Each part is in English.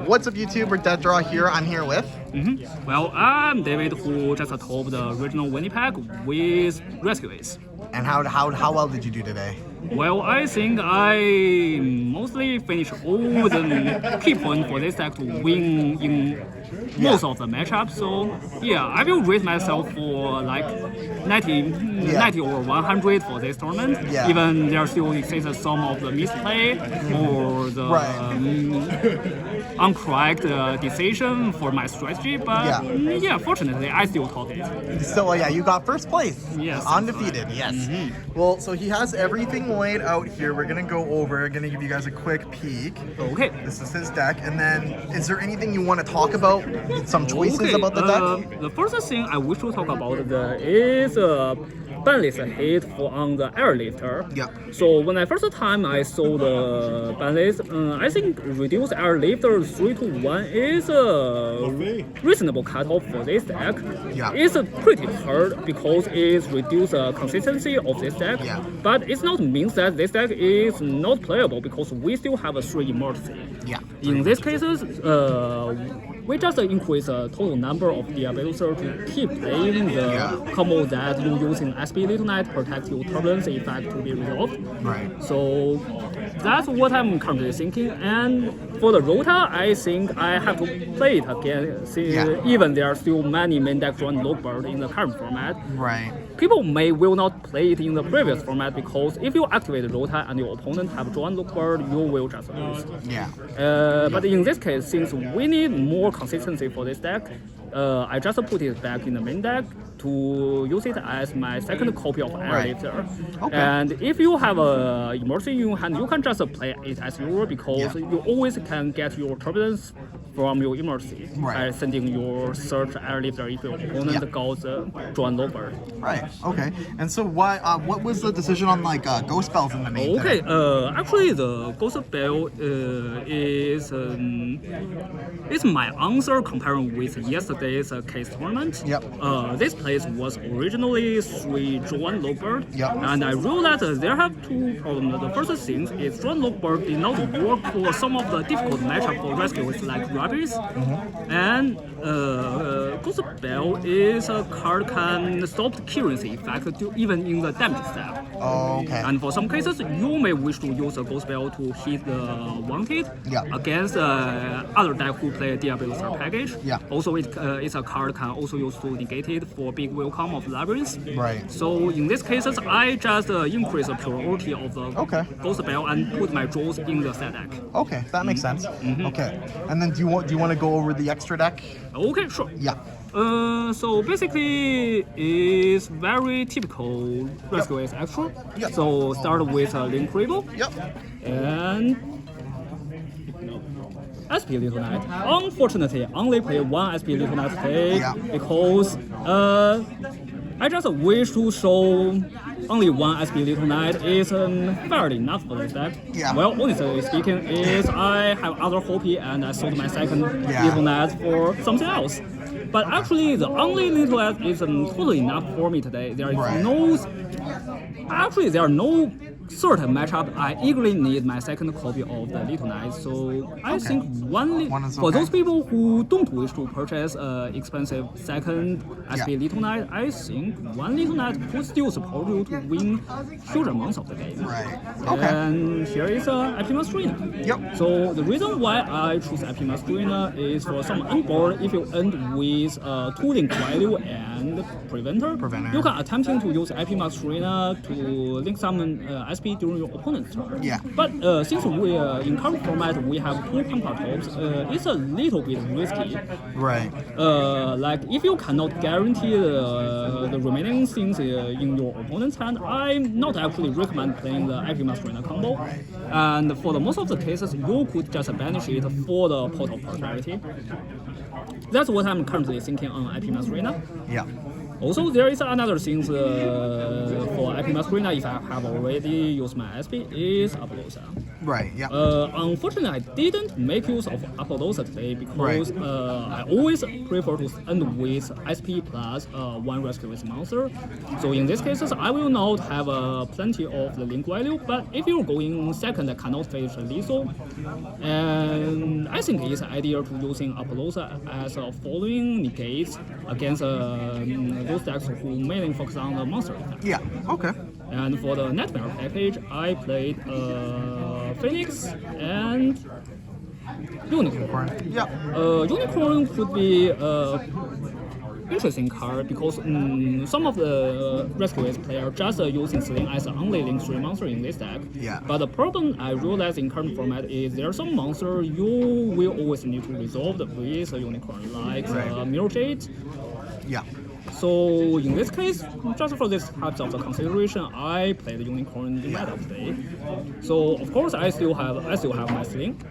What's up, YouTube? We're Dead Draw here. I'm here with. Well, I'm David, who just topped the regional Winnipeg with Rescuers. And how well did you do today? Well, I think I mostly finished all the key points for this deck to win in most of the matchups. So yeah, I will rate myself for like 90 or 100 for this tournament. Yeah. Even there still exists some of the misplay or the incorrect decision for my strategy. But yeah, fortunately, I still topped it. So yeah, you got first place. Yes. Undefeated. Yes. Well, so he has everything laid out here. We're gonna go over. Gonna give you guys a quick peek. Okay. This is his deck. And then, is there anything you want to talk about? Some choices about the deck? The first thing I wish to talk about is banlist hit on the airlifter. Yeah. So when I first time I saw the banlist, I think reduce airlifter 3 to 1 is a reasonable cutoff for this deck. Yeah. It's pretty hard because it reduces the consistency of this deck. Yeah. But it's not means that this deck is not playable because we still have a 3 emergency. Yeah. In these cases, we just increase the total number of the ability to keep playing the combo that you using SB Little Knight protect your turbulence effect to be resolved. Right. So that's what I'm currently thinking. And for the Rota, I think I have to play it again. Even there are still many main deck drawn Logbird in the current format. Right. People will not play it in the previous format because if you activate Rota and your opponent have drawn Logbird, you will just lose. Yeah. But in this case, since we need more consistency for this deck, I just put it back in the main deck to use it as my second copy of Airlifter. Okay. And if you have a emergency in your hand, you can just play it as your because you always can get your turbulence from your emergency by sending your search Airlifter if your opponent got drawn Logbird. Right. Okay. And so what was the decision on like ghost spells in the main deck? Okay. Actually, the ghost spell is my answer comparing with yesterday's case tournament. Yep. This place was originally 3 drawn Logbird. Yep. And I realized that there have 2 problems. The first thing is drawn Logbird did not work for some of the difficult matchup for rescuers like Rabbits. And Ghost Spell is a card can stop the currency effect even in the damage step. Okay. And for some cases, you may wish to use a Ghost Spell to hit the wanted against other deck who play Diablo package. Yeah. Also, it's a card can also use to negate it for big welcome of Labyrinth. Right. So in these cases, I just increase the priority of the Ghost Spell and put my draws in the set deck. Okay, that makes sense. Okay. And then do you want to go over the extra deck? Okay, sure. Yeah. So basically, it's very typical Rescue as extra. Yep. So start with a Link Rival. Yep. And SP Little Knight. Unfortunately, only play one SP Little Knight today because I just wish to show only one SP Little Knight is fairly enough for this deck. Yeah. Well, honestly speaking, is I have other Hopi and I sold my second Little Knight for something else. But actually, the only Little Knight is totally enough for me today. There is there are no certain matchup. I eagerly need my second copy of the Little Knight. So I think for those people who don't wish to purchase expensive second SP Little Knight, I think one Little Knight could still support you to win huge amounts of the game. Right. Okay. And here is IP Mastrina. Yep. So the reason why I choose IP Mastrina is for some on-board, if you end with Tooling value and Preventer, you can attempting to use IP Mastrina to link some SP during your opponent's turn. Yeah. But since we in current format we have 2 Pampa tops, it's a little bit risky. Right. Like if you cannot guarantee the remaining things in your opponent's hand, I'm not actually recommend playing the IP Mastrina combo. And for the most of the cases, you could just banish it for the Pot of Prosperity. That's what I'm currently thinking on IP Mastrina. Yeah. Also, there is another thing for IP Mastrina if I have already used my SP is Apollosa. Right. Yeah. Unfortunately, I didn't make use of Apollosa today because I always prefer to end with SP plus one rescue with monster. So in these cases, I will not have plenty of the link value. But if you're going second, I cannot face lethal, and I think it's ideal to using Apollosa as a following negates against those decks who mainly focus on the monster effect. Yeah. Okay. And for the Nightmare package, I played Phoenix and Unicorn. Yeah. Unicorn could be interesting card because some of the Rescuers players just using Sling as an only link 3 monster in this deck. Yeah. But the problem I realize in current format is there are some monsters you will always need to resolve with a Unicorn, like Mirror Jade. Yeah. So in this case, just for this types of the consideration, I played Unicorn in meta today. So of course I still have my Sling.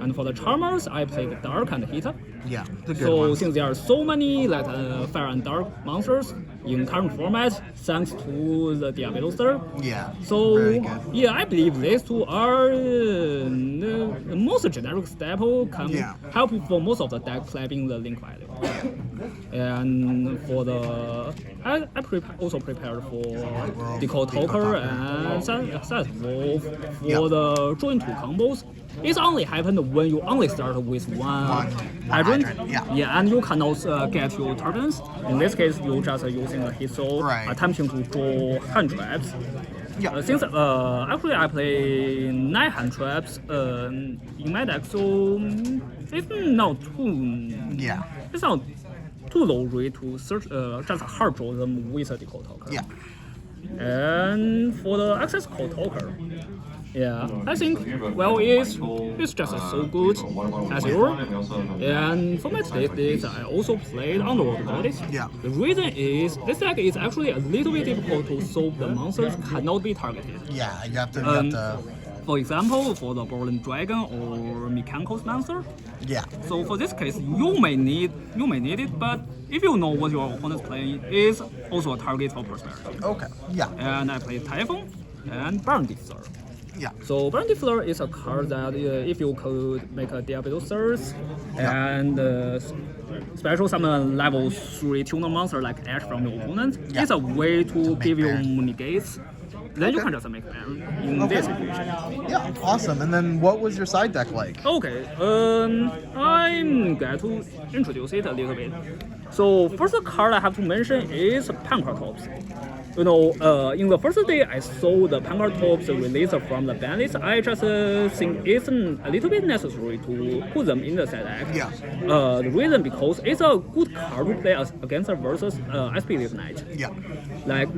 And for the Charmers, I played Dark and Hita. Yeah. The good So ones. since there are so many like Fire and Dark monsters in current format, thanks to the Diabeloster. Yeah. So Very good. yeah, I believe these two are the most generic staple can help for most of the deck clapping the link value. And for the I also prepared for Decode Talker and Set Wolf for the join 2 combos. It only happened when you only start with one hydrant. Yeah. And you cannot get your turbulence. In this case, you just using a hit soul, attempting to draw hand traps. Yeah. Since actually I play 9 hand traps in my deck, so it's not too it's not too low rate to search just hard draw them with a Decode Talker. Yeah. And for the Access Code Talker, I think it's just so good as usual. And for my today's I also played Underworld Goddess. Yeah. The reason is this deck is actually a little bit difficult to solve the monsters cannot be targeted. Yeah. You have to. For example, for the Borderland Dragon or Mechanical Monster. Yeah. So for this case, you may need it, but if you know what your opponent's playing is also a target for Prosperity. Okay. Yeah. And I played Typhoon and Burn Diffuser. Yeah. So Burn Diffuser is a card that if you could make a Diablo Thirst and special summon level 3 tuner monster like Ash from your opponent, it's a way to give you negates. Then you can just make Baron in this situation. Yeah, awesome. And then what was your side deck like? Okay, I'm going to introduce it a little bit. So first card I have to mention is Pankratops. You know, in the first day I saw the Pankratops released from the ban list, I just think it's a little bit necessary to put them in the side deck. Yeah. The reason because it's a good card to play against versus SP Live Knight. Yeah. Like,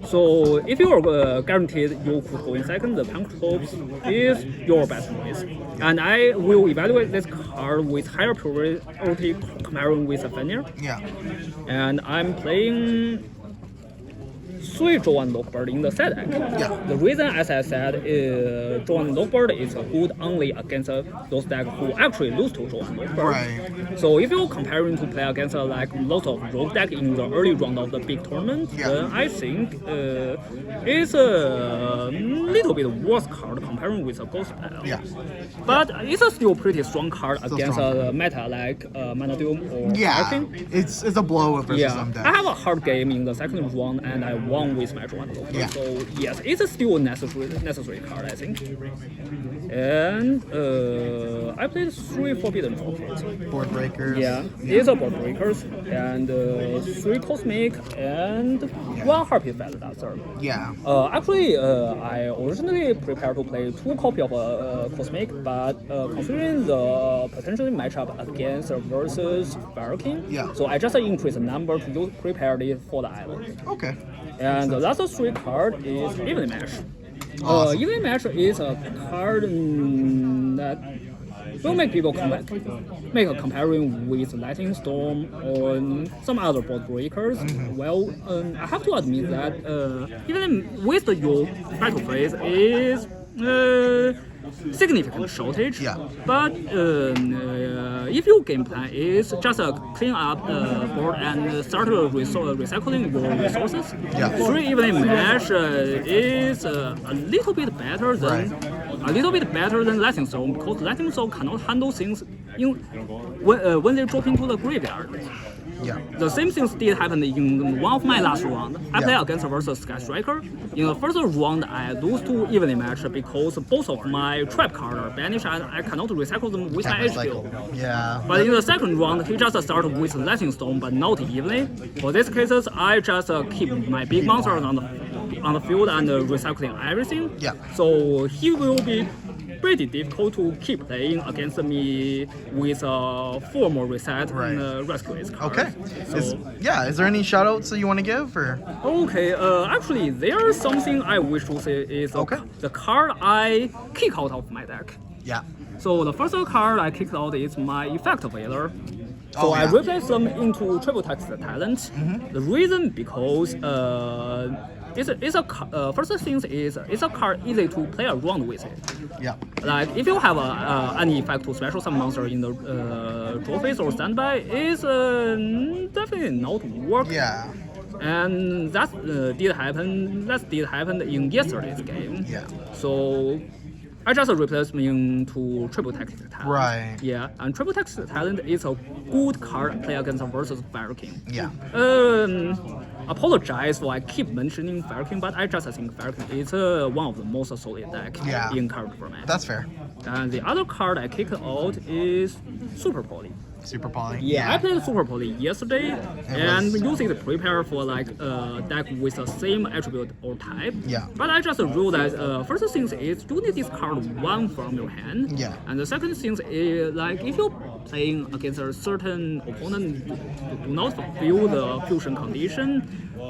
so if you are guaranteed you could go in second, the Pankratops is your best choice. And I will evaluate this card with higher priority comparing with a Fenrir. Yeah. And I'm playing 3 draw and Lockbird in the set deck. Yeah. The reason, as I said, draw and Lockbird is good only against those decks who actually lose to draw and Lockbird. Right. So if you're comparing to play against like lots of rogue deck in the early round of the big tournament, then I think it's a little bit worse card comparing with a Ghost Spell. Yeah. But it's a still pretty strong card against a meta like Mana Doom or Arcane. It's a blow versus some decks. I have a hard game in the second round and I won with my draw and Lockbird. So yes, it's still a necessary card, I think. And I played 3 Forbidden Fortress. Board breakers. Yeah, these are board breakers and 3 Cosmic and 1 Harpy Feather Dancer. Yeah. Actually, I originally prepared to play 2 copy of Cosmic, but considering the potential matchup against versus Fire King, so I just increased the number to prepare it for the island. Okay. And the last 3 card is Evening Mesh. Awesome. Evening Mesh is a card that will make people make a comparison with Lightning Storm or some other board breakers. Well, I have to admit that even with your battle phase is significant shortage. Yeah. But if your game plan is just clean up the board and start recycling your resources, Yeah. 3 evening match is a little bit better than Lightning Storm, because Lightning Storm cannot handle things when they drop into the graveyard. Yeah. The same things did happen in one of my last round. I Yeah. played against versus Sky Striker. In the first round, I lose to evening match because both of my trap cards are banished and I cannot recycle them with my Can't HP. recycle. Yeah. But in the second round, he just started with Lightning Storm, but not evenly. For these cases, I just keep my big monsters on the field and recycling everything. Yeah. So he will be pretty difficult to keep playing against me with a 4 more reset Right. and rescue his card. Okay. So, Is there any shout outs that you want to give or? okay, actually, there's something I wish to say is Okay. the card I kick out of my deck. Yeah. So the first card I kicked out is my Effect Veiler. So Oh, I yeah. replaced them into Triple Text Talent. The reason because first thing is it's a card easy to play around with it. Yeah. Like if you have any effect to special summon monster in the draw phase or standby, it's definitely not work. Yeah. And that did happen. That did happen in yesterday's game. Yeah. So I just replaced them into Triple Text Talent. Right. Yeah, and Triple Text Talent is a good card play against versus Fire King. Yeah. Apologize for I keep mentioning Fire King, but I just think Fire King is one of the most solid deck Yeah. in current format. That's fair. And the other card I kicked out is Super Poly. Super Poly. Yeah, I played Super Poly yesterday and was- used it to prepare for like a deck with the same attribute or type. Yeah. But I just realized first thing is you need this card 1 from your hand. Yeah. And the second thing is like if you're playing against a certain opponent do not fulfill the fusion condition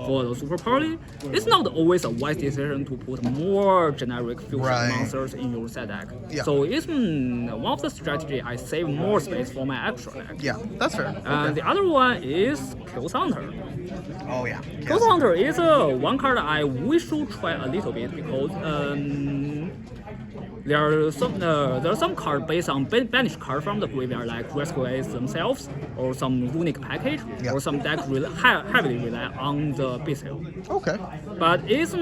for the Super Poly, it's not always a wise decision to put more generic fusion Right. monsters in your set deck. Yeah. So it's one of the strategy I save more space for my actual deck. Yeah. That's fair. And the other one is Chaos Hunter. Oh yeah. Chaos Hunter is one card I wish to try a little bit because there are some cards based on banished card from the graveyard like Rescue Ace themselves or some unique package Yeah. or some deck heavily rely on the base hill. Okay. But it's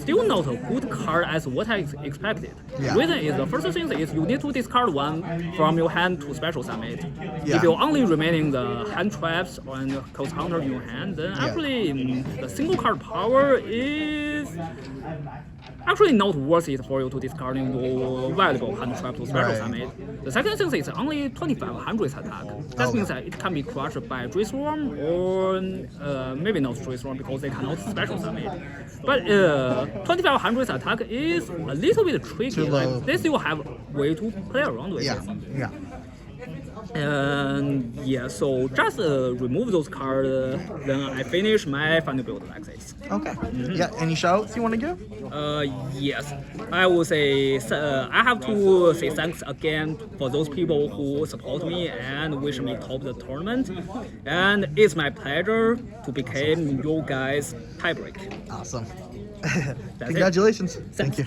still not a good card as what I expected. Yeah. The reason is the first thing is you need to discard 1 from your hand to special summon it. Yeah. If you're only remaining the hand traps and Chaos Hunter in your hand, then Yeah. actually the single card power is actually not worth it for you to discard your valuable hand trap to special Right. summon it. The second thing is only 2500 attack. That Okay. means that it can be crushed by Dreamstorm or maybe not Dreamstorm because they cannot special summon it. But 2500 attack is a little bit tricky. Too low. Like, they still have way to play around with Yeah. it. Yeah. And yeah, so just remove those cards, then I finish my final build like this. Okay. Yeah. Any shout outs you want to give? Yes, I will say I have to say thanks again for those people who support me and wish me top the tournament. And it's my pleasure to become your guys' tiebreak. Awesome. it. Congratulations. Thank Thanks. you.